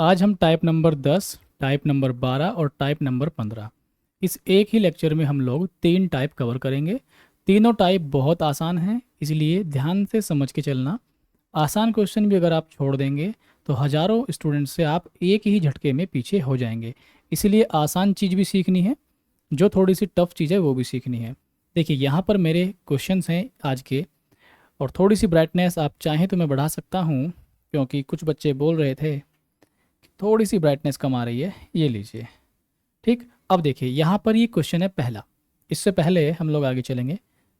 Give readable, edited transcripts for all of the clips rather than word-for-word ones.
आज हम type number 10, type number 12 और टाइप नंबर 15, इस एक ही लेक्चर में हम लोग 3 टाइप कवर करेंगे। तीनों टाइप बहुत आसान हैं, इसलिए ध्यान से समझ के चलना। आसान क्वेश्चन भी अगर आप छोड़ देंगे तो हज़ारों स्टूडेंट से आप एक ही झटके में पीछे हो जाएंगे। इसलिए आसान चीज़ भी सीखनी है, जो थोड़ी सी टफ चीज़ है वो भी सीखनी है। देखिए यहाँ पर मेरे क्वेश्चंस हैं आज के, और थोड़ी सी ब्राइटनेस आप चाहें तो मैं बढ़ा सकता हूँ, क्योंकि कुछ बच्चे बोल रहे थे थोड़ी सी ब्राइटनेस कम आ रही है। ये लीजिए। ठीक, अब देखिए यहाँ पर ये क्वेश्चन है पहला। इससे पहले हम लोग आगे चलेंगे,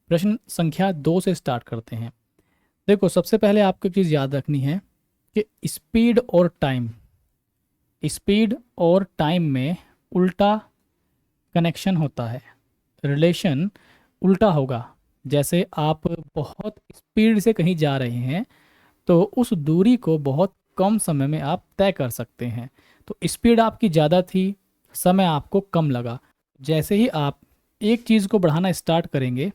प्रश्न संख्या 2 से स्टार्ट करते हैं। देखो, सबसे पहले आपको एक चीज़ याद रखनी है कि स्पीड और टाइम में उल्टा कनेक्शन होता है, रिलेशन उल्टा होगा। जैसे आप बहुत स्पीड से कहीं जा रहे हैं तो उस दूरी को बहुत कम समय में आप तय कर सकते हैं। तो स्पीड आपकी ज़्यादा थी, समय आपको कम लगा। जैसे ही आप एक चीज़ को बढ़ाना स्टार्ट करेंगे,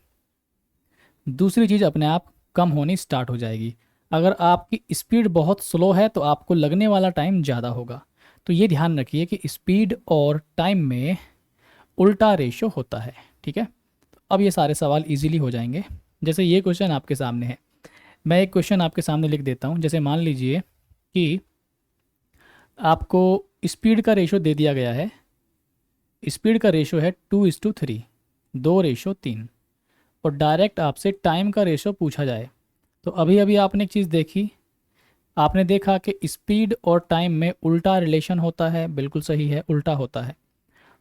दूसरी चीज़ अपने आप कम होनी स्टार्ट हो जाएगी। अगर आपकी स्पीड बहुत स्लो है तो आपको लगने वाला टाइम ज़्यादा होगा। तो ये ध्यान रखिए कि स्पीड और टाइम में उल्टा रेशो होता है। ठीक है, अब ये सारे सवाल इजीली हो जाएंगे। जैसे ये क्वेश्चन आपके सामने है, मैं एक क्वेश्चन आपके सामने लिख देता हूँ। जैसे मान लीजिए कि आपको स्पीड का रेशो दे दिया गया है। स्पीड का रेशो है 2:3, 2:3, और डायरेक्ट आपसे टाइम का रेशो पूछा जाए। तो अभी अभी आपने एक चीज़ देखी, आपने देखा कि स्पीड और टाइम में उल्टा रिलेशन होता है। बिल्कुल सही है, उल्टा होता है।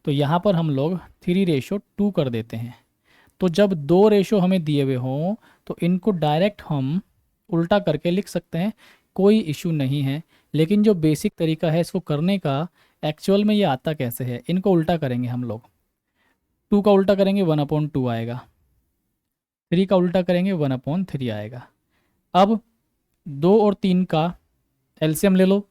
तो यहाँ पर हम लोग 3:2 कर देते हैं। तो जब दो रेशो हमें दिए हुए हों तो इनको डायरेक्ट हम उल्टा करके लिख सकते हैं, कोई इशू नहीं है। लेकिन जो बेसिक तरीका है इसको करने का, एक्चुअल में ये आता कैसे है, इनको उल्टा करेंगे हम लोग। 2 का उल्टा करेंगे 1/2 आएगा, 3 का उल्टा करेंगे 1/3 आएगा। अब 2 और 3 का एलसीएम ले लो,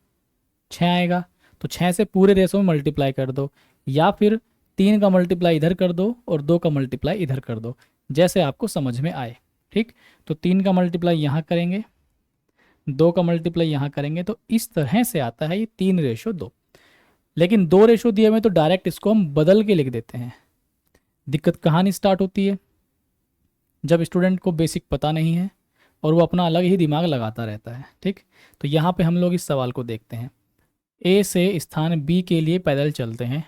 6 आएगा। तो 6 से पूरे रेशो में मल्टीप्लाई कर दो, या फिर 3 का मल्टीप्लाई इधर कर दो और 2 का मल्टीप्लाई इधर कर दो, जैसे आपको समझ में आए। ठीक, तो 3 का मल्टीप्लाई यहाँ करेंगे, 2 का मल्टीप्लाई यहाँ करेंगे, तो इस तरह से आता है ये 3:2। लेकिन 2 रेशो दिए हुए तो डायरेक्ट इसको हम बदल के लिख देते हैं। दिक्कत कहाँ नहीं स्टार्ट होती है, जब स्टूडेंट को बेसिक पता नहीं है और वो अपना अलग ही दिमाग लगाता रहता है। ठीक, तो यहाँ पे हम लोग इस सवाल को देखते हैं। ए से स्थान बी के लिए पैदल चलते हैं।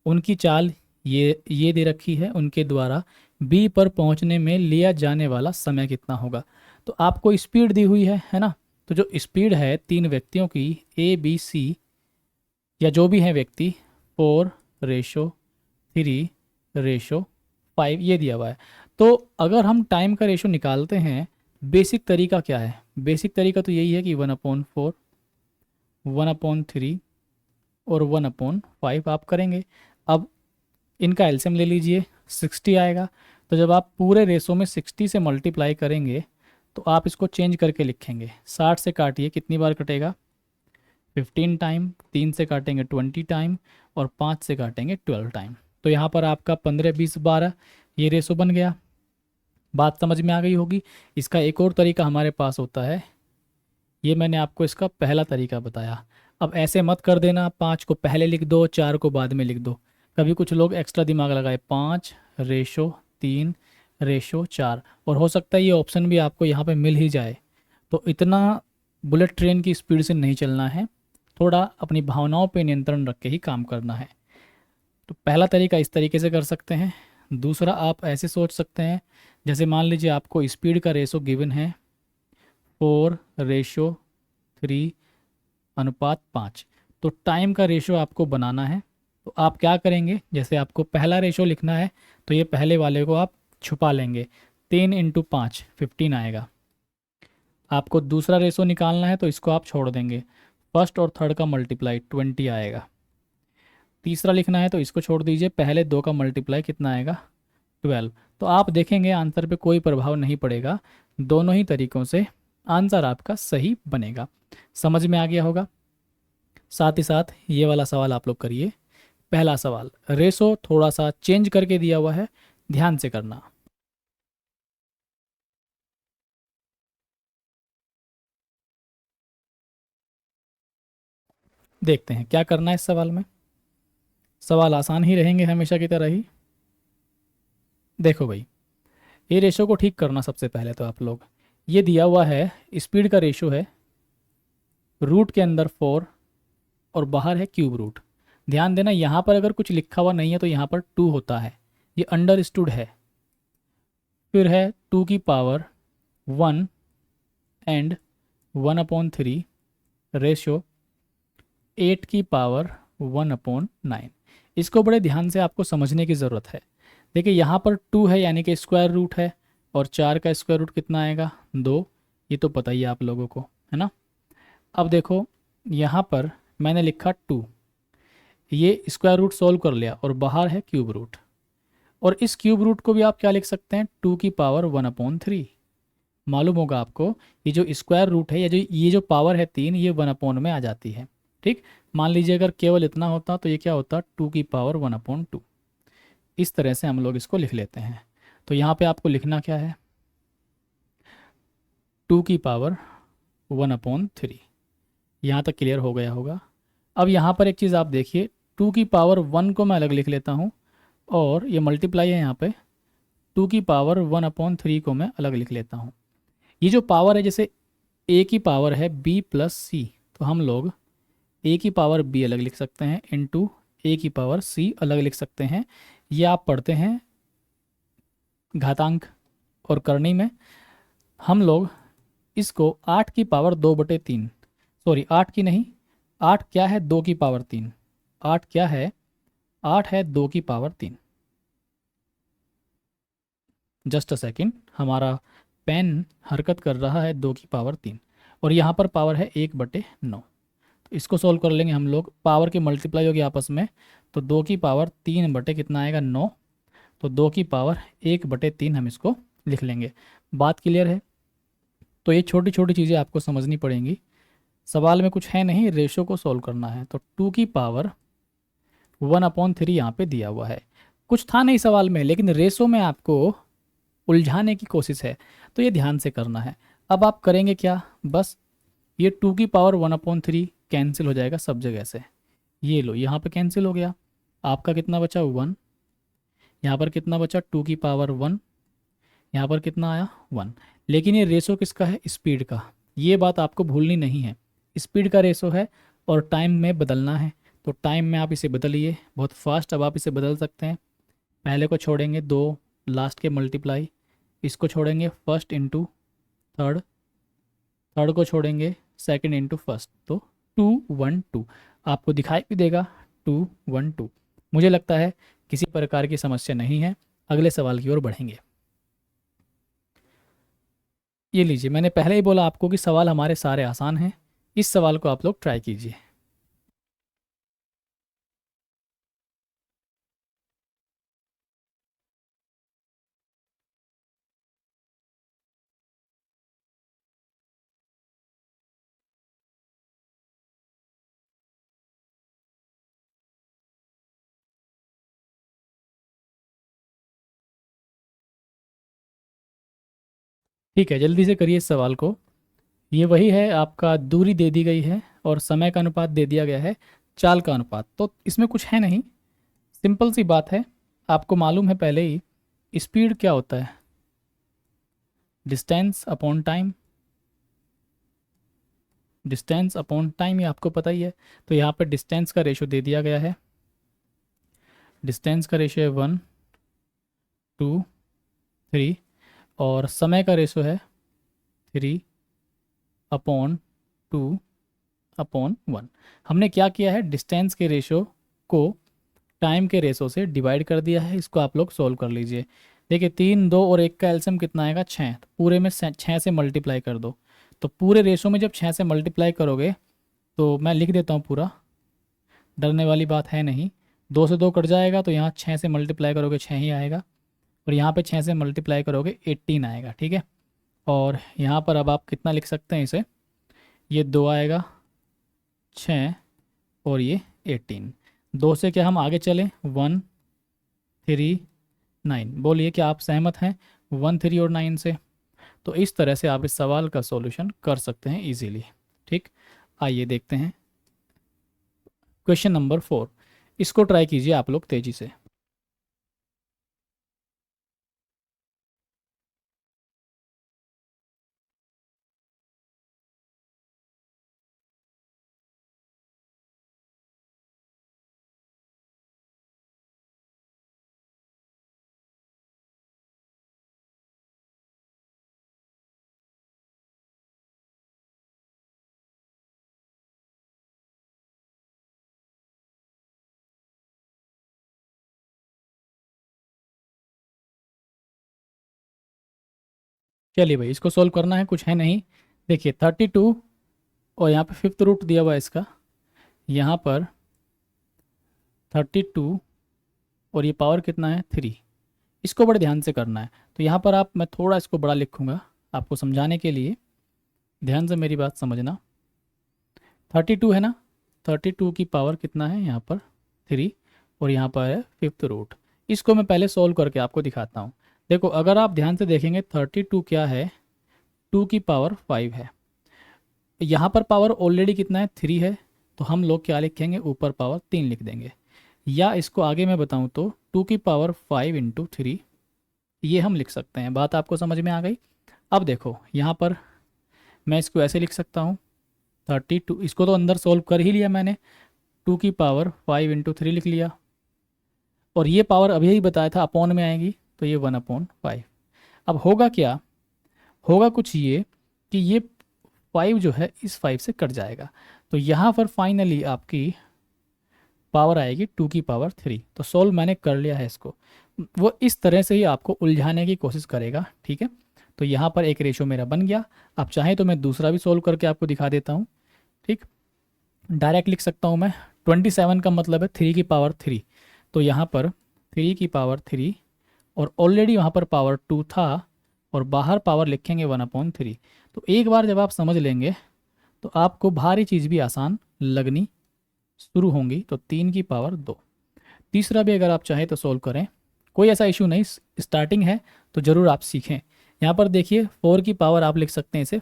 उनकी चाल ये दे रखी है, उनके द्वारा बी पर पहुंचने में लिया जाने वाला समय कितना होगा। तो आपको स्पीड दी हुई है ना। तो जो स्पीड है तीन व्यक्तियों की, ABC, या जो भी है व्यक्ति, 4:3:5 ये दिया हुआ है। तो अगर हम टाइम का रेशो निकालते हैं, बेसिक तरीका क्या है? बेसिक तरीका तो यही है कि 1/4, 1/3 और 1/5 आप करेंगे। अब इनका एलसीएम ले लीजिए, 60 आएगा। तो जब आप पूरे रेशो में 60 से मल्टीप्लाई करेंगे तो आप इसको चेंज करके लिखेंगे। 60 से काटिए, कितनी बार कटेगा? 15 टाइम। 3 से काटेंगे 20 टाइम, और 5 से काटेंगे 12 टाइम। तो यहाँ पर आपका 15, 20, 12 ये रेशो बन गया। बात समझ में आ गई होगी। इसका एक और तरीका हमारे पास होता है, ये मैंने आपको इसका पहला तरीका बताया। अब ऐसे मत कर देना, 5 को पहले लिख दो 4 को बाद में लिख दो। कभी कुछ लोग एक्स्ट्रा दिमाग लगाए, 5:3:4, और हो सकता है ये ऑप्शन भी आपको यहाँ पे मिल ही जाए। तो इतना बुलेट ट्रेन की स्पीड से नहीं चलना है, थोड़ा अपनी भावनाओं पे नियंत्रण रख के ही काम करना है। तो पहला तरीका इस तरीके से कर सकते हैं। दूसरा आप ऐसे सोच सकते हैं, जैसे मान लीजिए आपको स्पीड का रेशो गिवन है 4:3:5, तो टाइम का रेशो आपको बनाना है। तो आप क्या करेंगे, जैसे आपको पहला रेशो लिखना है तो ये पहले वाले को आप छुपा लेंगे, 3 × 5 15 आएगा। आपको दूसरा रेशो निकालना है तो इसको आप छोड़ देंगे, फर्स्ट और थर्ड का मल्टीप्लाई 20 आएगा। तीसरा लिखना है तो इसको छोड़ दीजिए, पहले दो का मल्टीप्लाई कितना आएगा? 12। तो आप देखेंगे आंसर पे कोई प्रभाव नहीं पड़ेगा, दोनों ही तरीकों से आंसर आपका सही बनेगा। समझ में आ गया होगा। साथ ही साथ ये वाला सवाल आप लोग करिए। पहला सवाल रेशो थोड़ा सा चेंज करके दिया हुआ है, ध्यान से करना। देखते हैं क्या करना है इस सवाल में। सवाल आसान ही रहेंगे हमेशा की तरह ही। देखो भाई, ये रेशो को ठीक करना सबसे पहले तो आप लोग, ये दिया हुआ है स्पीड का रेशो है रूट के अंदर 4 और बाहर है क्यूब रूट। ध्यान देना यहाँ पर अगर कुछ लिखा हुआ नहीं है तो यहाँ पर 2 होता है, ये अंडरस्टूड है। फिर है 2 की पावर 1 एंड 1/3 रेशो 8 की पावर 1/9। इसको बड़े ध्यान से आपको समझने की ज़रूरत है। देखिए यहाँ पर 2 है यानी कि स्क्वायर रूट है, और 4 का स्क्वायर रूट कितना आएगा 2, ये तो पता ही है आप लोगों को, है ना। अब देखो यहाँ पर मैंने लिखा 2, ये स्क्वायर रूट सोल्व कर लिया और बाहर है क्यूब रूट, और इस क्यूब रूट को भी आप क्या लिख सकते हैं 2 की पावर 1/3। मालूम होगा आपको ये जो स्क्वायर रूट है या जो ये जो पावर है 3, ये 1 में आ जाती है। ठीक, मान लीजिए अगर केवल इतना होता तो ये क्या होता 2 की पावर 1/2। इस तरह से हम लोग इसको लिख लेते हैं। तो यहाँ पे आपको लिखना क्या है 2 की पावर 1/3। यहाँ तक क्लियर हो गया होगा। अब यहाँ पर एक चीज़ आप देखिए, 2 की पावर 1 को मैं अलग लिख लेता हूँ, और ये मल्टीप्लाई है यहाँ पे, 2 की पावर 1/3 को मैं अलग लिख लेता हूँ। ये जो पावर है, जैसे ए की पावर है b प्लस सी, तो हम लोग ए की पावर b अलग लिख सकते हैं इनटू ए की पावर c अलग लिख सकते हैं। ये आप पढ़ते हैं घातांक और करनी में। हम लोग इसको 8 की पावर 2/3, सॉरी 8 की नहीं, 8 क्या है 2 की पावर 3, 8 क्या है 8 है 2 की पावर 3। जस्ट अ सेकेंड, हमारा पेन हरकत कर रहा है 2 की पावर 3, और यहाँ पर पावर है 1/9। तो इसको सोल्व कर लेंगे हम लोग, पावर की मल्टीप्लाई होगी आपस में, तो 2 की पावर 3 बटे कितना आएगा 9, तो 2 की पावर 1/3 हम इसको लिख लेंगे। बात क्लियर है। तो ये छोटी छोटी चीज़ें आपको समझनी पड़ेंगी। सवाल में कुछ है नहीं, रेशो को सोल्व करना है। तो 2 की पावर 1/3 यहाँ पे दिया हुआ है, कुछ था नहीं सवाल में, लेकिन रेशो में आपको उलझाने की कोशिश है, तो ये ध्यान से करना है। अब आप करेंगे क्या, बस ये 2 की पावर 1/3 कैंसिल हो जाएगा सब जगह से। ये लो यहाँ पे कैंसिल हो गया, आपका कितना बचा 1, यहाँ पर कितना बचा 2 की पावर 1, यहाँ पर कितना आया 1। लेकिन ये रेशो किसका है स्पीड का, ये बात आपको भूलनी नहीं है। स्पीड का रेशो है और टाइम में बदलना है, तो टाइम में आप इसे बदलिए बहुत फास्ट। अब आप इसे बदल सकते हैं, पहले को छोड़ेंगे 2 लास्ट के मल्टीप्लाई, इसको छोड़ेंगे फर्स्ट इंटू थर्ड, थर्ड को छोड़ेंगे सेकंड इंटू फर्स्ट, तो 2 1 2 आपको दिखाई भी देगा 2 1 2। मुझे लगता है किसी प्रकार की समस्या नहीं है। अगले सवाल की ओर बढ़ेंगे। ये लीजिए, मैंने पहले ही बोला आपको कि सवाल हमारे सारे आसान हैं। इस सवाल को आप लोग ट्राई कीजिए। ठीक है, जल्दी से करिए इस सवाल को। ये वही है, आपका दूरी दे दी गई है और समय का अनुपात दे दिया गया है, चाल का अनुपात। तो इसमें कुछ है नहीं, सिंपल सी बात है। आपको मालूम है पहले ही स्पीड क्या होता है, distance upon time. Distance upon time ये आपको पता ही है। तो यहाँ पर डिस्टेंस का रेशो दे दिया गया है, डिस्टेंस का रेशो है 1 2 3, और समय का रेशो है 3/2/1। हमने क्या किया है, डिस्टेंस के रेशो को टाइम के रेशो से डिवाइड कर दिया है। इसको आप लोग सोल्व कर लीजिए। देखिए 3 2 और 1 का एलसीएम कितना आएगा 6, तो पूरे में 6 से मल्टीप्लाई कर दो। तो पूरे रेशो में जब 6 से मल्टीप्लाई करोगे, तो मैं लिख देता हूँ पूरा, डरने वाली बात है नहीं। 2 से 2 कट जाएगा, तो यहाँ 6 से मल्टीप्लाई करोगे 6 ही आएगा, और यहाँ पे 6 से मल्टीप्लाई करोगे 18 आएगा। ठीक है, और यहाँ पर अब आप कितना लिख सकते हैं इसे, ये 2 आएगा 6 और ये 18। 2 से क्या हम आगे चलें 1 3 9, बोलिए क्या आप सहमत हैं 1 3 और 9 से। तो इस तरह से आप इस सवाल का सॉल्यूशन कर सकते हैं इजीली। ठीक, आइए देखते हैं। क्वेश्चन नंबर 4, इसको ट्राई कीजिए आप लोग तेजी से। चलिए भाई, इसको सॉल्व करना है, कुछ है नहीं। देखिए 32 और यहाँ पे फिफ्थ रूट दिया हुआ है इसका, यहाँ पर 32 और ये पावर कितना है 3। इसको बड़े ध्यान से करना है। तो यहाँ पर आप, मैं थोड़ा इसको बड़ा लिखूँगा आपको समझाने के लिए, ध्यान से मेरी बात समझना। 32 है ना, 32 की पावर कितना है यहाँ पर 3, और यहाँ पर है फिफ्थ रूट। इसको मैं पहले सॉल्व करके आपको दिखाता हूँ। देखो अगर आप ध्यान से देखेंगे 32 क्या है, 2 की पावर 5 है। यहाँ पर पावर ऑलरेडी कितना है 3 है, तो हम लोग क्या लिखेंगे, ऊपर पावर 3 लिख देंगे। या इसको आगे मैं बताऊँ तो 2 की पावर 5 इंटू 3, ये हम लिख सकते हैं। बात आपको समझ में आ गई। अब देखो यहाँ पर मैं इसको ऐसे लिख सकता हूँ, 32, इसको तो अंदर सोल्व कर ही लिया मैंने, 2 की पावर 5 इंटू 3 लिख लिया, और ये पावर अभी ही बताया था अपॉन में आएगी, तो ये 1/5। अब होगा क्या, होगा कुछ ये कि ये 5 जो है इस 5 से कट जाएगा, तो यहाँ पर फाइनली आपकी पावर आएगी 2 की पावर 3। तो सोल्व मैंने कर लिया है इसको। वो इस तरह से ही आपको उलझाने की कोशिश करेगा, ठीक है। तो यहाँ पर एक रेशो मेरा बन गया। आप चाहें तो मैं दूसरा भी सोल्व करके आपको दिखा देता हूँ, ठीक। डायरेक्ट लिख सकता हूँ मैं, 27 का मतलब है 3 की पावर 3, तो यहाँ पर 3 की पावर 3, और ऑलरेडी वहाँ पर पावर 2 था, और बाहर पावर लिखेंगे 1/3। तो एक बार जब आप समझ लेंगे तो आपको भारी चीज़ भी आसान लगनी शुरू होंगी। तो 3 की पावर 2। तीसरा भी अगर आप चाहें तो सोल्व करें, कोई ऐसा इशू नहीं, स्टार्टिंग है तो ज़रूर आप सीखें। यहाँ पर देखिए 4 की पावर आप लिख सकते हैं इसे,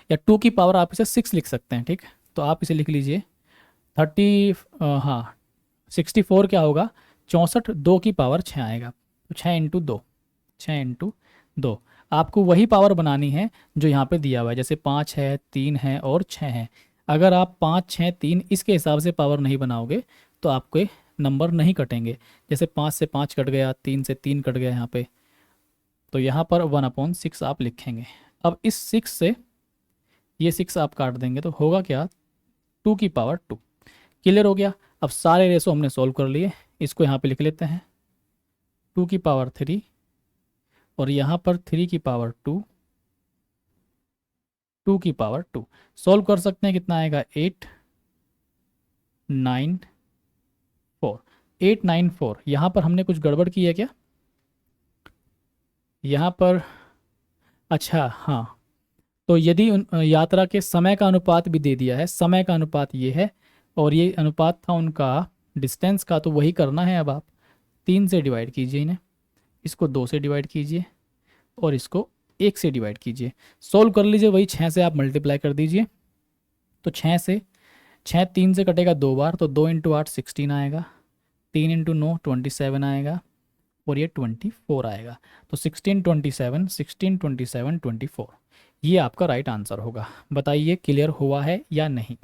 या 2 की पावर आप इसे 6 लिख सकते हैं, ठीक। तो आप इसे लिख लीजिए 30, हाँ 64 क्या होगा, 64, 2 की पावर 6 आएगा, तो 6 इंटू 2, 6 इंटू 2। आपको वही पावर बनानी है जो यहाँ पे दिया हुआ है, जैसे 5 है, 3 है और 6 है। अगर आप 5 6 3 इसके हिसाब से पावर नहीं बनाओगे तो आपके नंबर नहीं कटेंगे। जैसे 5 से 5 कट गया, 3 से 3 कट गया यहाँ पे, तो यहाँ पर 1/6 आप लिखेंगे। अब इस 6 से ये 6 आप काट देंगे तो होगा क्या, 2 की पावर 2। क्लियर हो गया। अब सारे रेसो हमने सॉल्व कर लिए, इसको यहाँ पे लिख लेते हैं, 2 की पावर 3, और यहाँ पर 3 की पावर 2, 2 की पावर 2। सॉल्व कर सकते हैं, कितना आएगा 8 9 4, 8 9 4। यहाँ पर हमने कुछ गड़बड़ की है क्या, यहाँ पर, अच्छा हाँ, तो यदि यात्रा के समय का अनुपात भी दे दिया है, समय का अनुपात ये है, और ये अनुपात था उनका डिस्टेंस का, तो वही करना है। अब आप 3 से डिवाइड कीजिए इन्हें, इसको 2 से डिवाइड कीजिए, और इसको 1 से डिवाइड कीजिए। सोल्व कर लीजिए, वही 6 से आप मल्टीप्लाई कर दीजिए। तो 6 3 से कटेगा 2 बार, तो 2 इंटू 8 16 आएगा, 3 इंटू 9 27 आएगा, और ये 24 आएगा। तो 16 27 16 27 24, ये आपका राइट आंसर होगा। बताइए क्लियर हुआ है या नहीं।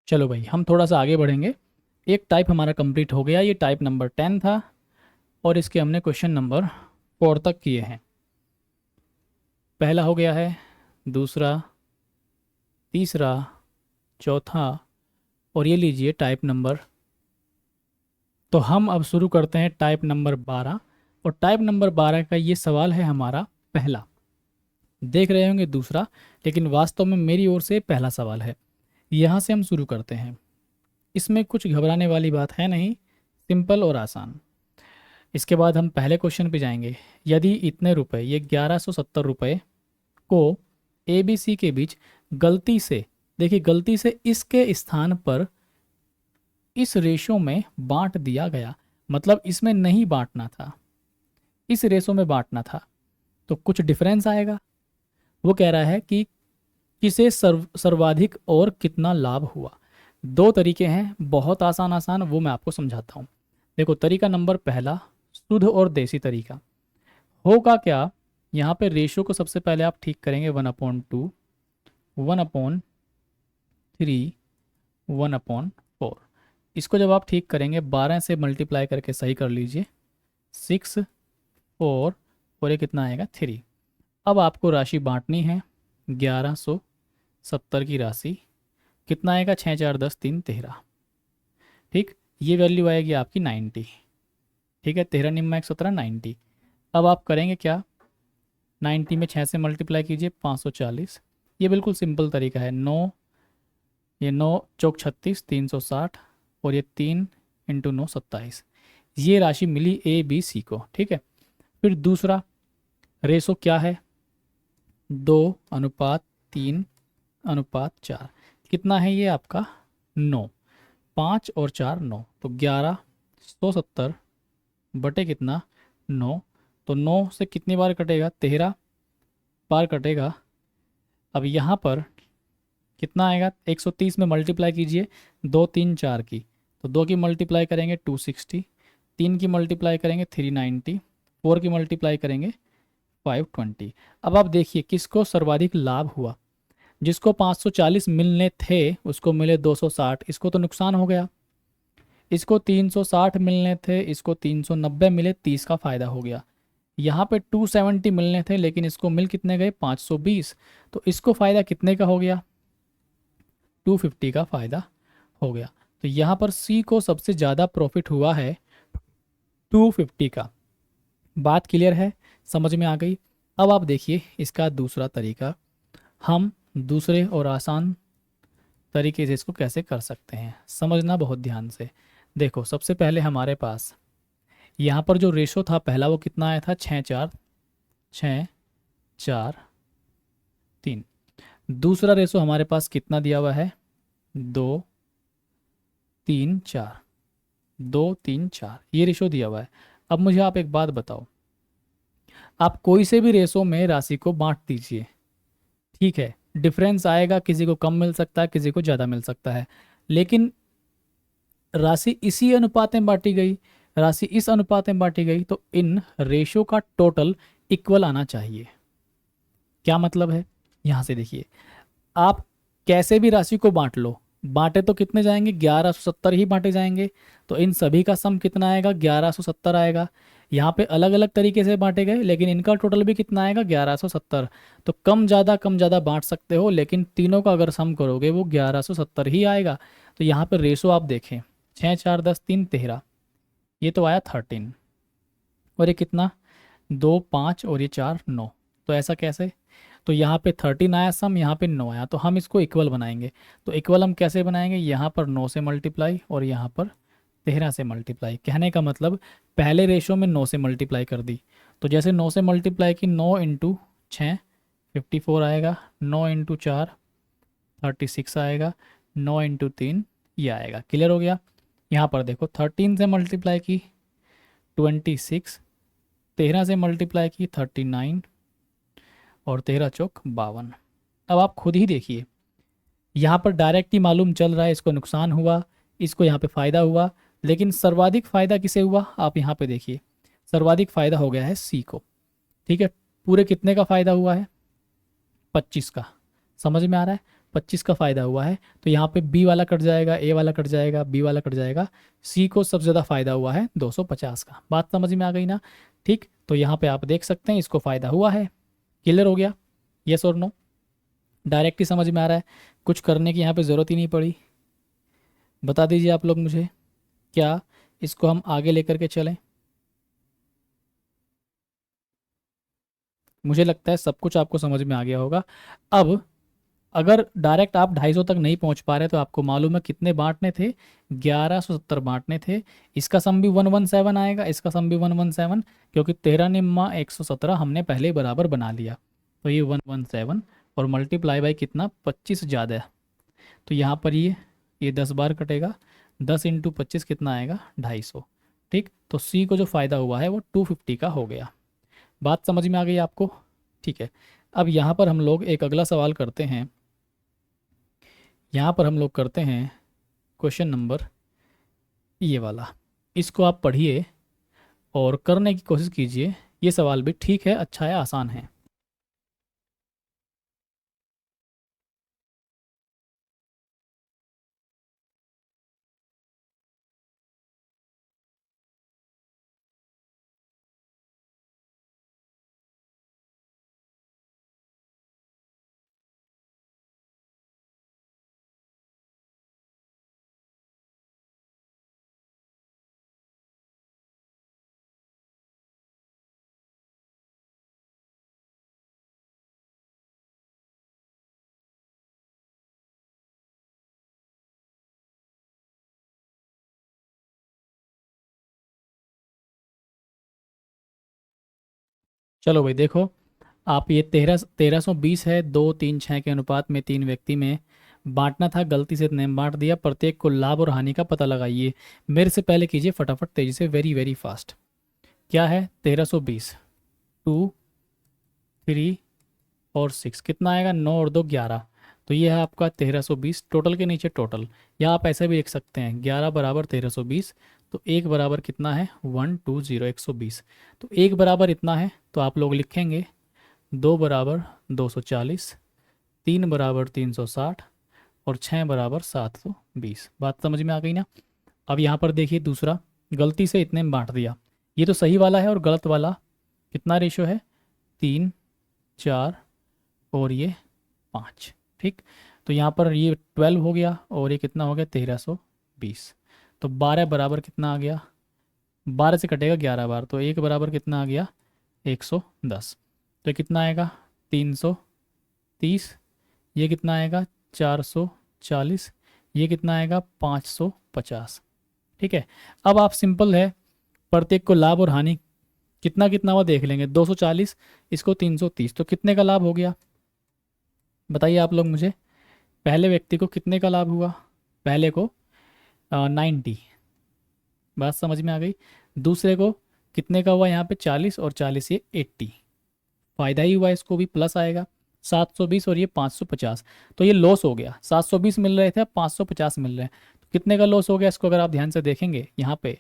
चलो भाई, हम थोड़ा सा आगे बढ़ेंगे। एक टाइप हमारा कंप्लीट हो गया, ये टाइप नंबर 10 था, और इसके हमने क्वेश्चन नंबर 4 तक किए हैं। पहला हो गया है, दूसरा, तीसरा, चौथा, और ये लीजिए टाइप नंबर। तो हम अब शुरू करते हैं टाइप नंबर 12, और टाइप नंबर 12 का ये सवाल है हमारा पहला। देख रहे होंगे दूसरा, लेकिन वास्तव में मेरी ओर से पहला सवाल है। यहाँ से हम शुरू करते हैं। इसमें कुछ घबराने वाली बात है नहीं, सिंपल और आसान। इसके बाद हम पहले क्वेश्चन पे जाएंगे। यदि इतने रुपए, ये 1170 रुपये को ए बी सी के बीच गलती से, देखिए गलती से इसके स्थान पर इस रेशो में बांट दिया गया, मतलब इसमें नहीं बांटना था, इस रेशो में बांटना था, तो कुछ डिफरेंस आएगा। वो कह रहा है कि किसे सर्वाधिक और कितना लाभ हुआ। दो तरीके हैं, बहुत आसान आसान, वो मैं आपको समझाता हूँ। देखो, तरीका नंबर पहला, शुद्ध और देसी तरीका। होगा क्या, यहाँ पे रेशो को सबसे पहले आप ठीक करेंगे 1/2, 1/3, 1/4। इसको जब आप ठीक करेंगे 12 से मल्टीप्लाई करके सही कर लीजिए, 6, 4 और ये कितना आएगा 3। अब आपको राशि बांटनी है 1170 की राशि, कितना आएगा 6 4 10 3 13। ठीक, ये वैल्यू आएगी आपकी 90। ठीक है, 13 निम्न 1 17 90। अब आप करेंगे क्या, 90 में 6 से मल्टीप्लाई कीजिए 540। ये बिल्कुल सिंपल तरीका है। 9, ये 9 चौक 36 360 और ये 3 इंटू 9 27। ये राशि मिली ए बी सी को। ठीक है, फिर दूसरा रेशो क्या है, 2:3:4। कितना है ये आपका 9, 5 और 4 9, तो 1170 बटे कितना 9, तो 9 से कितनी बार कटेगा 13 बार कटेगा। अब यहाँ पर कितना आएगा, 130 में मल्टीप्लाई कीजिए 2 3 4 की, तो 2 की मल्टीप्लाई करेंगे 260, 3 की मल्टीप्लाई करेंगे 390, 4 की मल्टीप्लाई करेंगे 520। अब आप देखिए किसको सर्वाधिक लाभ हुआ। जिसको 540 मिलने थे उसको मिले 260, इसको तो नुकसान हो गया। इसको 360 मिलने थे, इसको 390 मिले, 30 का फ़ायदा हो गया। यहाँ पे 270 मिलने थे लेकिन इसको मिल कितने गए 520, तो इसको फ़ायदा कितने का हो गया 250 का फ़ायदा हो गया। तो यहाँ पर सी को सबसे ज़्यादा प्रॉफिट हुआ है 250 का। बात क्लियर है, समझ में आ गई। अब आप देखिए इसका दूसरा तरीका, हम दूसरे और आसान तरीके से इसको कैसे कर सकते हैं, समझना बहुत ध्यान से। देखो, सबसे पहले हमारे पास यहाँ पर जो रेशो था पहला, वो कितना आया था 6 4 दूसरा रेशो हमारे पास कितना दिया हुआ है 2 3 4, 2 3 4, ये रेशो दिया हुआ है। अब मुझे आप एक बात बताओ, आप कोई से भी रेशो में राशि को बांट दीजिए, ठीक है, डिफरेंस आएगा, किसी को कम मिल सकता है, किसी को ज़्यादा मिल सकता है, लेकिन राशि इसी अनुपात में बांटी गई, राशि इस अनुपात में बांटी गई, तो इन रेशो का टोटल इक्वल आना चाहिए। क्या मतलब है, यहाँ से देखिए, आप कैसे भी राशि को बांट लो, बांटे तो कितने जाएंगे 1170 ही बांटे जाएंगे, तो इन सभी का सम कितना आएगा 1170 आएगा। यहाँ पे अलग अलग तरीके से बांटे गए लेकिन इनका टोटल भी कितना आएगा 1170। तो कम ज़्यादा बांट सकते हो, लेकिन तीनों का अगर सम करोगे वो 1170 ही आएगा। तो यहाँ पर रेशो आप देखें 6 4 10 3 13, ये तो आया 13, और ये कितना 2 5 और ये 4 9, तो ऐसा कैसे, तो यहाँ पे 13 आया सम, यहाँ पे 9 आया, तो हम इसको इक्वल बनाएंगे। तो इक्वल हम कैसे बनाएंगे, यहाँ पर 9 से मल्टीप्लाई और यहाँ पर 13 से मल्टीप्लाई। कहने का मतलब पहले रेशो में 9 से मल्टीप्लाई कर दी, तो जैसे 9 से मल्टीप्लाई की 9 इंटू 6 54 आएगा, 9 इंटू 4 36 आएगा, 9 इंटू 3 ये आएगा। क्लियर हो गया। यहाँ पर देखो 13 से मल्टीप्लाई की 26, 13 से मल्टीप्लाई की 39 और 13 चौक 52। अब आप खुद ही देखिए, यहाँ पर डायरेक्ट ही मालूम चल रहा है इसको नुकसान हुआ, इसको यहाँ पे फ़ायदा हुआ, लेकिन सर्वाधिक फ़ायदा किसे हुआ, आप यहाँ पे देखिए, सर्वाधिक फ़ायदा हो गया है सी को। ठीक है, पूरे कितने का फ़ायदा हुआ है 25 का, समझ में आ रहा है, 25 का फ़ायदा हुआ है। तो यहाँ पे बी वाला कट जाएगा, ए वाला कट जाएगा, बी वाला कट जाएगा, सी को सबसे ज़्यादा फ़ायदा हुआ है 250 का। बात समझ में आ गई ना। ठीक, तो यहाँ पे आप देख सकते हैं इसको फ़ायदा हुआ है। क्लियर हो गया, यस और नो, डायरेक्ट ही समझ में आ रहा है, कुछ करने की यहाँ पे ज़रूरत ही नहीं पड़ी। बता दीजिए आप लोग मुझे, क्या इसको हम आगे लेकर के चलें। मुझे लगता है सब कुछ आपको समझ में आ गया होगा। अब अगर डायरेक्ट आप 250 तक नहीं पहुंच पा रहे तो आपको मालूम है कितने बांटने थे, 1170 बांटने थे। इसका सम भी 117 आएगा, इसका सम भी 117, क्योंकि 13 निम्मा 117 हमने पहले ही बराबर बना लिया। तो ये 117 और मल्टीप्लाई बाई कितना, 25 ज़्यादा है, तो यहाँ पर ये 10 बार कटेगा, 10 इंटू 25 कितना आएगा, 250। ठीक, तो सी को जो फ़ायदा हुआ है वो 250 का हो गया। बात समझ में आ गई आपको? ठीक है। अब यहाँ पर हम लोग एक अगला सवाल करते हैं। यहाँ पर हम लोग करते हैं क्वेश्चन नंबर ये वाला। इसको आप पढ़िए और करने की कोशिश कीजिए। ये सवाल भी ठीक है, अच्छा है, आसान है। चलो भाई देखो, आप ये 1320 है, 2 3 6 के अनुपात में 3 व्यक्ति में बांटना था, गलती से इतने में बांट दिया। प्रत्येक को लाभ और हानि का पता लगाइए। मेरे से पहले कीजिए फटाफट, तेजी से, वेरी वेरी फास्ट। क्या है 1320, 2 3 और 6 कितना आएगा, 9 और 2 11। तो ये है आपका 1320, टोटल के नीचे टोटल, या आप ऐसे भी लिख सकते हैं 11 बराबर 1320। तो एक बराबर कितना है, 120, 120। तो एक बराबर इतना है, तो आप लोग लिखेंगे 2 बराबर 240, 3 बराबर 360 और 6 बराबर 720। बात समझ में आ गई ना? अब यहाँ पर देखिए दूसरा, गलती से इतने में बांट दिया। ये तो सही वाला है और गलत वाला कितना रेशो है, 3 4 और ये 5। ठीक, तो यहाँ पर ये 12 हो गया और ये कितना हो गया, 1320। तो 12 बराबर कितना आ गया, 12 से कटेगा 11 बार, तो एक बराबर कितना आ गया, 110। तो ये कितना आएगा, 330। ये कितना आएगा, 440। ये कितना आएगा, 550। ठीक है। अब आप सिंपल है, प्रत्येक को लाभ और हानि कितना कितना हुआ देख लेंगे। 240, इसको 330, तो कितने का लाभ हो गया बताइए आप लोग मुझे। पहले व्यक्ति को कितने का लाभ हुआ, पहले को 90। बात समझ में आ गई। दूसरे को कितने का हुआ, यहाँ पे 40 और 40 ये 80, फायदा ही हुआ, इसको भी प्लस आएगा। 720 और ये 550, तो ये लॉस हो गया। 720 मिल रहे थे, अब 550 मिल रहे हैं, तो कितने का लॉस हो गया इसको, अगर आप ध्यान से देखेंगे यहाँ पे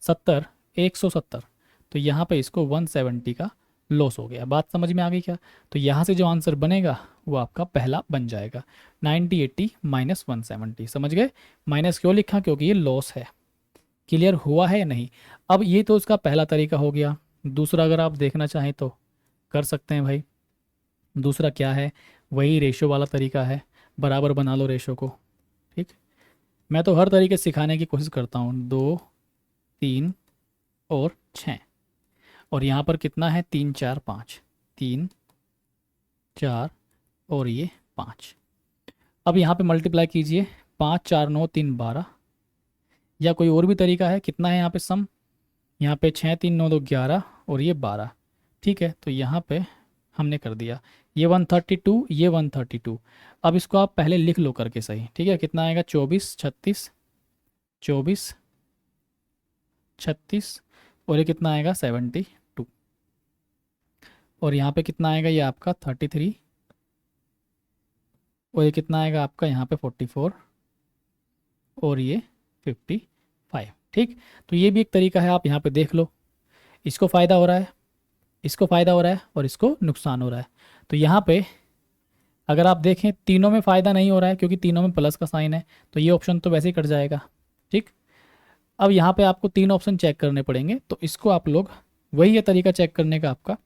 70, 170, तो यहाँ पे इसको 170 का लॉस हो गया। बात समझ में आ गई क्या? तो यहाँ से जो आंसर बनेगा वो आपका पहला बन जाएगा, 90 80 माइनस 170। समझ गए? माइनस क्यों लिखा, क्योंकि ये लॉस है। क्लियर हुआ है या नहीं? अब ये तो उसका पहला तरीका हो गया। दूसरा अगर आप देखना चाहें तो कर सकते हैं भाई। दूसरा क्या है, वही रेशो वाला तरीका है, बराबर बना लो रेशो को। ठीक, मैं तो हर तरीके से सिखाने की कोशिश करता हूँ। 2 3 और 6, और यहाँ पर कितना है, 3 4 5, 3 4 और ये 5। अब यहाँ पे मल्टीप्लाई कीजिए, 5 4 9 3 12, या कोई और भी तरीका है। कितना है यहाँ पे सम, यहाँ पे 6 3 9 2 11 और ये 12। ठीक है, तो यहाँ पे हमने कर दिया, ये 132, ये 132। अब इसको आप पहले लिख लो करके सही। ठीक है, कितना आएगा, 24 36, 24 36 और ये कितना आएगा, 72। और यहाँ पे कितना आएगा, ये आपका 33 और ये कितना आएगा आपका यहाँ पे 44 और ये 55। ठीक, तो ये भी एक तरीका है, आप यहाँ पे देख लो। इसको फ़ायदा हो रहा है, इसको फ़ायदा हो रहा है और इसको नुकसान हो रहा है। तो यहाँ पे अगर आप देखें तीनों में फ़ायदा नहीं हो रहा है, क्योंकि तीनों में प्लस का साइन है, तो ये ऑप्शन तो वैसे ही कट जाएगा। ठीक, अब यहाँ पे आपको 3 ऑप्शन चेक करने पड़ेंगे, तो इसको आप लोग, वही है तरीका चेक करने का आपका।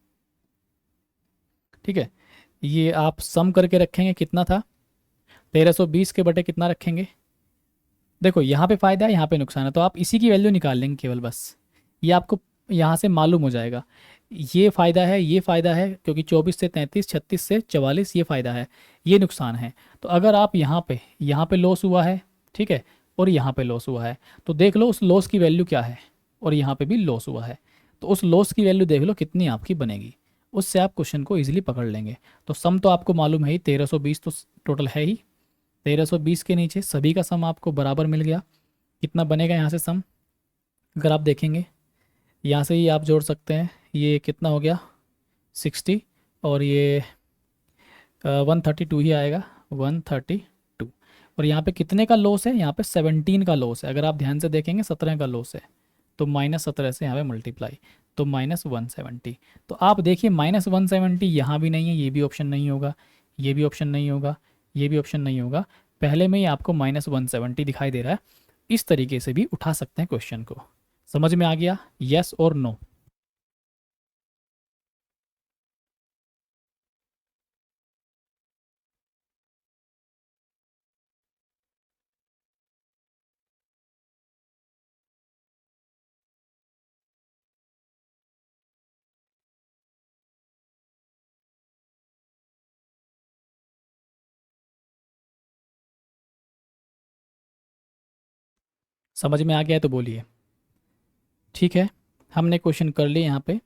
ठीक है, ये आप सम करके रखेंगे, कितना था, 1320 के बटे कितना रखेंगे। देखो यहाँ पे फ़ायदा है, यहाँ पे नुकसान है, तो आप इसी की वैल्यू निकाल लेंगे केवल, बस ये आपको यहाँ से मालूम हो जाएगा। ये फ़ायदा है, ये फ़ायदा है, क्योंकि 24 से 33, 36 से 44 ये फ़ायदा है, ये नुकसान है। तो अगर आप यहाँ पे लॉस हुआ है, ठीक है, और यहाँ पे लॉस हुआ है, तो देख लो उस लॉस की वैल्यू क्या है, और यहाँ पे भी लॉस हुआ है, तो उस लॉस की वैल्यू देख लो कितनी आपकी बनेगी, उससे आप क्वेश्चन को ईजिली पकड़ लेंगे। तो सम तो आपको मालूम है ही, 1320 तो टोटल है ही। 1320 के नीचे सभी का सम आपको बराबर मिल गया। कितना बनेगा यहाँ से सम, अगर आप देखेंगे यहाँ से ही आप जोड़ सकते हैं, ये कितना हो गया 60, और ये 132 ही आएगा, 132। और यहाँ पे कितने का लॉस है, यहाँ पे 17 का लॉस है, अगर आप ध्यान से देखेंगे 17 का लॉस है, तो -17 से यहाँ पे मल्टीप्लाई, तो -170। तो आप देखिए -170 यहाँ भी नहीं है, ये भी ऑप्शन नहीं होगा, ये भी ऑप्शन नहीं होगा, ये भी ऑप्शन नहीं होगा, पहले में ही आपको -170 दिखाई दे रहा है। इस तरीके से भी उठा सकते हैं क्वेश्चन को। समझ में आ गया, यस और नो? समझ में आ गया है तो बोलिए। ठीक है, हमने क्वेश्चन कर लिए यहाँ पे।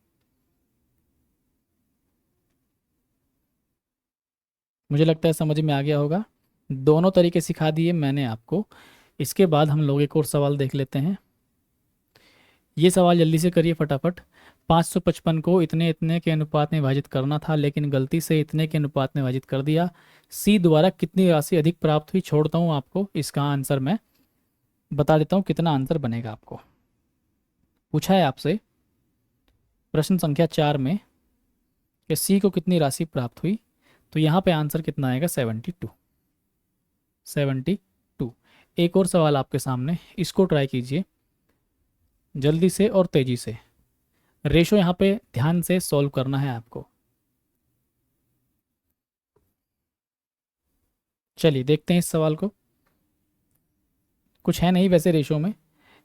मुझे लगता है समझ में आ गया होगा। दोनों तरीके सिखा दिए मैंने आपको। इसके बाद हम लोग एक और सवाल देख लेते हैं। ये सवाल जल्दी से करिए फटाफट। 555 को इतने इतने के अनुपात में विभाजित करना था, लेकिन गलती से इतने के अनुपात में विभाजित कर दिया। सी द्वारा कितनी राशि अधिक प्राप्त हुई? छोड़ता हूँ आपको, इसका आंसर मैं बता देता हूँ कितना आंसर बनेगा आपको। पूछा है आपसे प्रश्न संख्या 4 में कि सी को कितनी राशि प्राप्त हुई, तो यहाँ पे आंसर कितना आएगा? 72। 72। एक और सवाल आपके सामने, इसको ट्राई कीजिए जल्दी से और तेजी से। रेशो यहाँ पे ध्यान से सॉल्व करना है आपको। चलिए देखते हैं इस सवाल को। कुछ है नहीं वैसे रेशो में।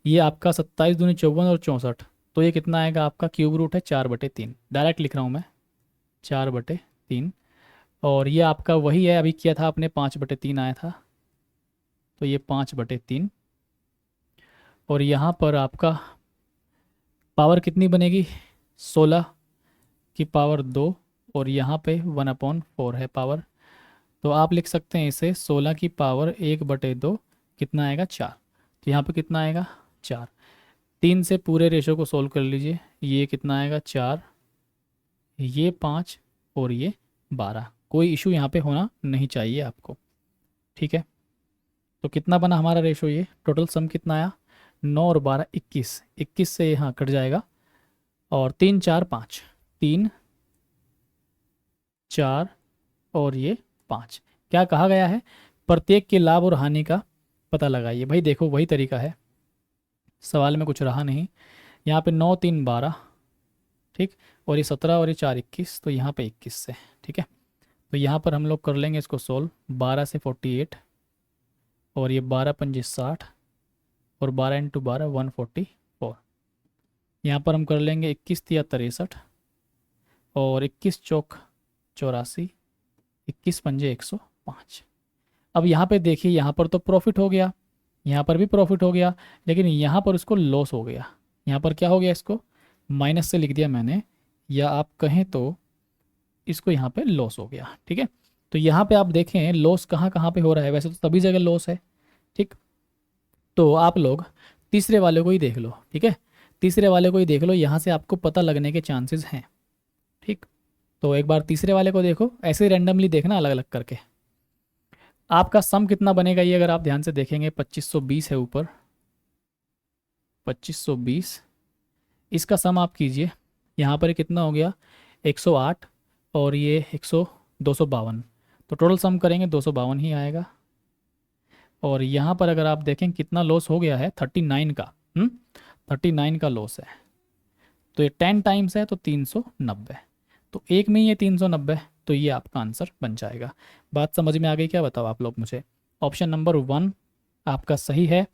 ये आपका 27 दूनी 54 और 64, तो ये कितना आएगा आपका? क्यूब रूट है 4/3, डायरेक्ट लिख रहा हूँ मैं, 4/3। और ये आपका वही है, अभी किया था आपने 5/3 आया था, तो ये 5/3। और यहाँ पर आपका पावर कितनी बनेगी? 16 की पावर 2, और यहाँ पे 1/4 है पावर, तो आप लिख सकते हैं इसे 16 की पावर 1/2, कितना आएगा? 4। तो यहाँ पे कितना आएगा? 4। 3 से पूरे रेशो को सोल्व कर लीजिए, ये कितना आएगा? 4, ये 5, और ये 12। कोई इशू यहाँ पे होना नहीं चाहिए आपको, ठीक है। तो कितना बना हमारा रेशो? ये टोटल सम कितना आया? 9 और 12 21, 21 से यहाँ कट जाएगा, और 3 4 5, 3 4 और ये 5। क्या कहा गया है? प्रत्येक के लाभ और हानि का पता लगाइए। भाई देखो वही तरीका है, सवाल में कुछ रहा नहीं। यहाँ पे 9 3 12, ठीक, और ये 17 और ये 4 21, तो यहाँ पे 21 से, ठीक है। तो यहाँ पर हम लोग कर लेंगे इसको सोल्व। 12 से 48, और ये 12 पंजे 60, और 12 इंटू 12 144। यहाँ पर हम कर लेंगे 21 तिया 63, और 21 चौक 84, 21 पंजे 105। अब यहाँ पे देखिए, यहाँ पर तो प्रॉफिट हो गया, यहाँ पर भी प्रॉफिट हो गया, लेकिन यहाँ पर इसको लॉस हो गया। यहाँ पर क्या हो गया? इसको माइनस से लिख दिया मैंने, या आप कहें तो इसको यहाँ पे लॉस हो गया, ठीक है। तो यहाँ पे आप देखें लॉस कहाँ कहाँ पे हो रहा है, वैसे तो सभी जगह लॉस है, ठीक। तो आप लोग तीसरे वाले को ही देख लो, ठीक है, तीसरे वाले को ही देख लो, यहाँ से आपको पता लगने के चांसेस हैं, ठीक। तो एक बार तीसरे वाले को देखो, ऐसे रैंडमली देखना अलग अलग करके। आपका सम कितना बनेगा ये अगर आप ध्यान से देखेंगे, 2520 है ऊपर, 2520। इसका सम आप कीजिए, यहाँ पर कितना हो गया? 108, और ये 252, तो टोटल सम करेंगे 252 ही आएगा। और यहाँ पर अगर आप देखें कितना लॉस हो गया है, 39 का, 39 का लॉस है। तो ये 10 टाइम्स है, तो 390, तो एक में ही ये 390, तो ये आपका आंसर बन जाएगा। बात समझ में आ गई क्या? बताओ आप लोग मुझे, ऑप्शन नंबर 1 आपका सही है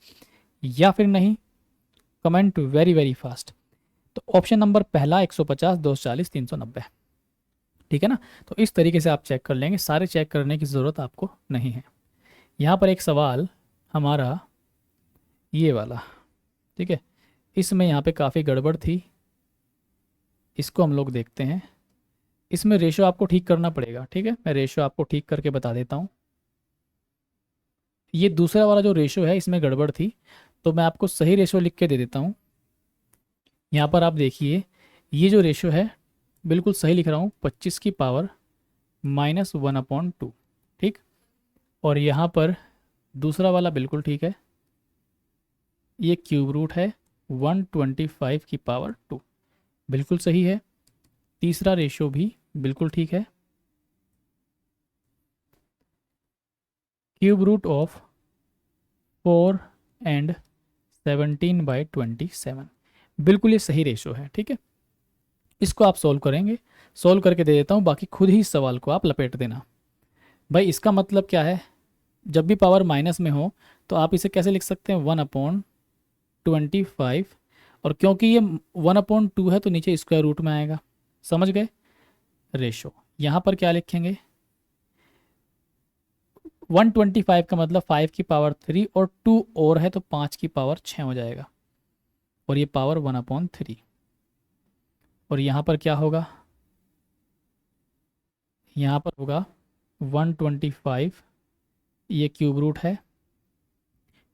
या फिर नहीं? Comment very very fast. तो ऑप्शन नंबर पहला 150, 240, 390। ठीक है ना। तो इस तरीके से आप चेक कर लेंगे, सारे चेक करने की ज़रूरत आपको नहीं है। यहाँ पर एक सवाल हमारा ये वाला, ठीक है, इसमें यहाँ पे काफ़ी गड़बड़ थी, इसको हम लोग देखते हैं। इसमें रेशो आपको ठीक करना पड़ेगा, ठीक है, मैं रेशो आपको ठीक करके बता देता हूँ। ये दूसरा वाला जो रेशो है इसमें गड़बड़ थी, तो मैं आपको सही रेशो लिख के दे देता हूँ। यहाँ पर आप देखिए, ये जो रेशो है बिल्कुल सही लिख रहा हूँ, 25 की पावर -1/2, ठीक। और यहाँ पर दूसरा वाला बिल्कुल ठीक है, ये क्यूब रूट है 125 की पावर 2, बिल्कुल सही है। तीसरा रेशो भी बिल्कुल ठीक है, क्यूब रूट ऑफ 4 and 17/27, बिल्कुल ये सही रेशो है, ठीक है। इसको आप सोल्व करेंगे, सोल्व करके दे देता हूँ, बाकी खुद ही इस सवाल को आप लपेट देना। भाई इसका मतलब क्या है, जब भी पावर माइनस में हो तो आप इसे कैसे लिख सकते हैं, 1/25, और क्योंकि ये 1/2 है तो नीचे स्क्वायर रूट में आएगा, समझ गए। रेशो यहाँ पर क्या लिखेंगे, 125 का मतलब 5 की पावर 3 और 2 और है तो 5 की पावर 6 हो जाएगा, और ये पावर 1/3। और यहाँ पर क्या होगा, यहाँ पर होगा 125, ये क्यूब रूट है,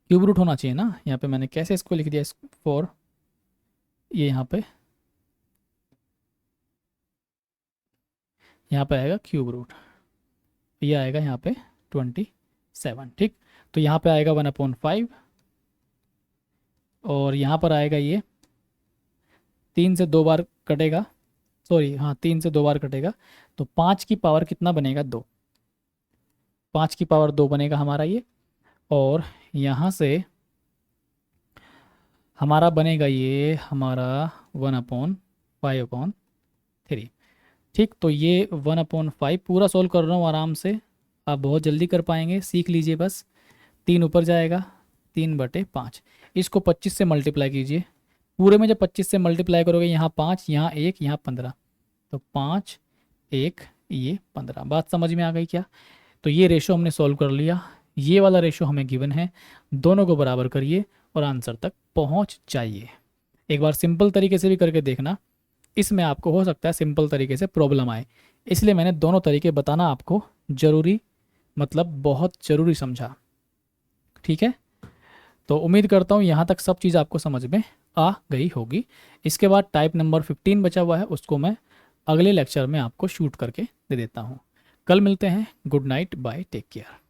क्यूब रूट होना चाहिए ना, यहाँ पे मैंने कैसे इसको लिख दिया, 4, ये यहाँ पे आएगा क्यूब रूट, ये आएगा यहाँ पे 27, ठीक। तो यहाँ पे आएगा 1/5, और यहाँ पर आएगा ये 3 से 2 बार कटेगा, सॉरी हाँ 3 से 2 बार कटेगा, तो 5 की पावर कितना बनेगा, 2, 5 की पावर 2 बनेगा हमारा ये। और यहाँ से हमारा बनेगा ये हमारा 1/5/3, ठीक। तो ये 1/5 पूरा सॉल्व कर रहा हूँ आराम से, आप बहुत जल्दी कर पाएंगे, सीख लीजिए बस। 3 ऊपर जाएगा, 3/5, इसको 25 से मल्टीप्लाई कीजिए, पूरे में जब 25 से मल्टीप्लाई करोगे, यहाँ 5, यहाँ 1, यहाँ 15, तो 5, 1, ये 15। बात समझ में आ गई क्या। तो ये रेशो हमने सॉल्व कर लिया, ये वाला रेशो हमें गिवन है, दोनों को बराबर करिए और आंसर तक पहुंच जाइए। एक बार सिंपल तरीके से भी करके देखना, इसमें आपको हो सकता है सिंपल तरीके से प्रॉब्लम आए, इसलिए मैंने दोनों तरीके बताना आपको ज़रूरी, मतलब बहुत ज़रूरी समझा, ठीक है। तो उम्मीद करता हूँ यहाँ तक सब चीज़ आपको समझ में आ गई होगी। इसके बाद टाइप नंबर 15 बचा हुआ है, उसको मैं अगले लेक्चर में आपको शूट करके दे देता हूँ। कल मिलते हैं, good night, bye, take care.